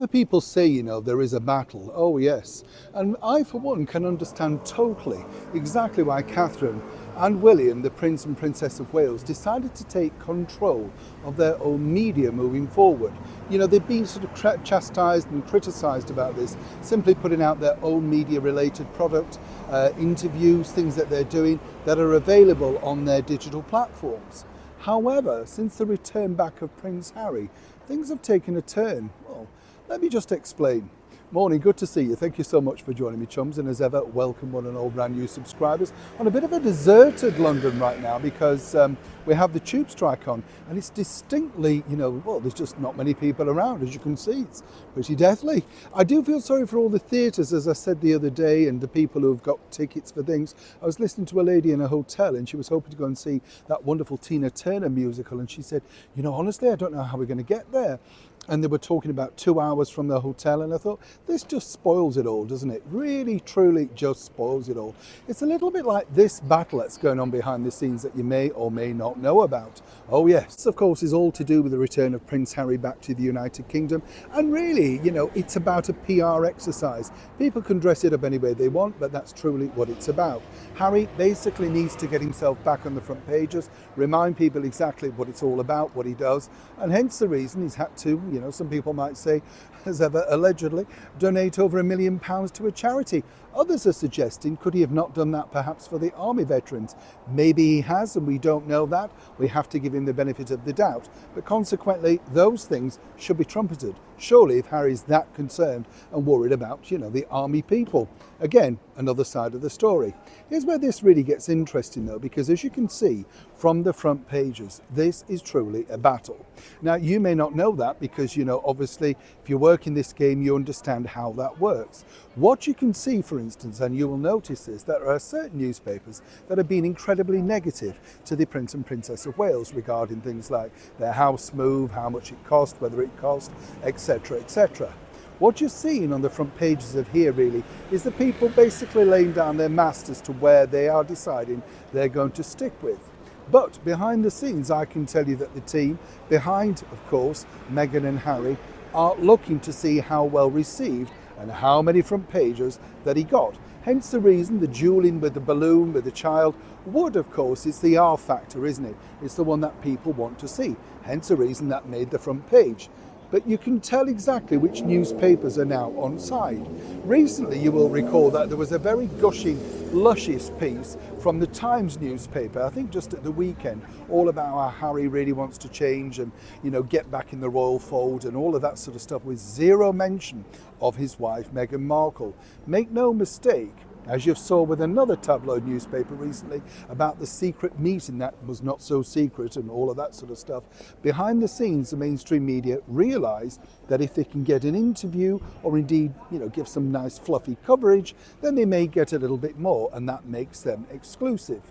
The people say, there is a battle. Oh, yes. And I, for one, can understand totally exactly why Catherine and William, the Prince and Princess of Wales, decided to take control of their own media moving forward. They've been sort of chastised and criticised about this, simply putting out their own media-related product, interviews, things that they're doing that are available on their digital platforms. However, since the return back of Prince Harry, things have taken a turn. Well, let me just explain. Morning, good to see you. Thank you so much for joining me, chums, and as ever, welcome one and all brand new subscribers on a bit of a deserted London right now because we have the tube strike on, and it's distinctly, there's just not many people around. As you can see, it's pretty deathly. I do feel sorry for all the theatres, as I said the other day, and the people who've got tickets for things. I was listening to a lady in a hotel, and she was hoping to go and see that wonderful Tina Turner musical, and she said, honestly, I don't know how we're going to get there. And they were talking about 2 hours from the hotel, and I thought, this just spoils it all, doesn't it? Really, truly just spoils it all. It's a little bit like this battle that's going on behind the scenes that you may or may not know about. Oh yes, this of course is all to do with the return of Prince Harry back to the United Kingdom. And really, it's about a PR exercise. People can dress it up any way they want, but that's truly what it's about. Harry basically needs to get himself back on the front pages, remind people exactly what it's all about, what he does, and hence the reason he's had to, some people might say, as ever, allegedly, donate over £1 million to a charity. Others are suggesting, could he have not done that perhaps for the army veterans? Maybe he has, and we don't know that. We have to give him the benefit of the doubt. But consequently, those things should be trumpeted. Surely, if Harry's that concerned and worried about, the army people. Again, another side of the story. Here's where this really gets interesting though, because as you can see from the front pages, this is truly a battle. Now, you may not know that because, obviously, if you work in this game, you understand how that works. What you can see, for instance, and you will notice this, there are certain newspapers that have been incredibly negative to the Prince and Princess of Wales regarding things like their house move, how much it cost, whether it cost, etc., etc. What you're seeing on the front pages of here really is the people basically laying down their mast as to where they are deciding they're going to stick with. But behind the scenes, I can tell you that the team behind, of course, Meghan and Harry are looking to see how well received and how many front pages that he got. Hence the reason the dueling with the balloon with the child would, of course, it's the R factor, isn't it? It's the one that people want to see. Hence the reason that made the front page. But you can tell exactly which newspapers are now on side. Recently, you will recall that there was a very gushing, luscious piece from the Times newspaper, I think just at the weekend, all about how Harry really wants to change and, get back in the royal fold and all of that sort of stuff, with zero mention of his wife, Meghan Markle. Make no mistake, as you saw with another tabloid newspaper recently about the secret meeting that was not so secret and all of that sort of stuff. Behind the scenes, the mainstream media realised that if they can get an interview or indeed, give some nice fluffy coverage, then they may get a little bit more, and that makes them exclusive.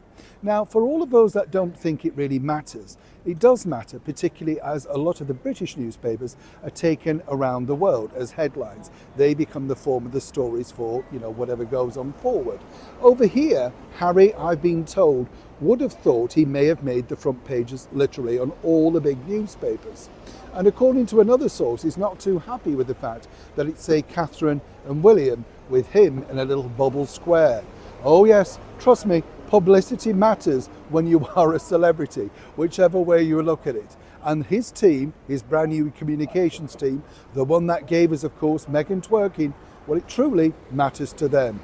Now, for all of those that don't think it really matters, it does matter, particularly as a lot of the British newspapers are taken around the world as headlines. They become the form of the stories for, whatever goes on forward. Over here, Harry, I've been told, would have thought he may have made the front pages literally on all the big newspapers. And according to another source, he's not too happy with the fact that it's, say, Catherine and William with him in a little bubble square. Oh yes, trust me, publicity matters when you are a celebrity, whichever way you look at it. And his team, his brand new communications team, the one that gave us, of course, Meghan twerking, well, it truly matters to them.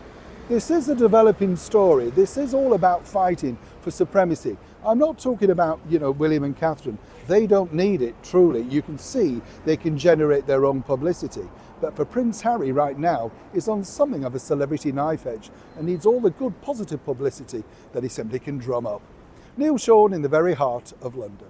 This is a developing story. This is all about fighting for supremacy. I'm not talking about, William and Catherine. They don't need it, truly. You can see they can generate their own publicity. But for Prince Harry right now is on something of a celebrity knife edge and needs all the good positive publicity that he simply can drum up. Neil Sean in the very heart of London.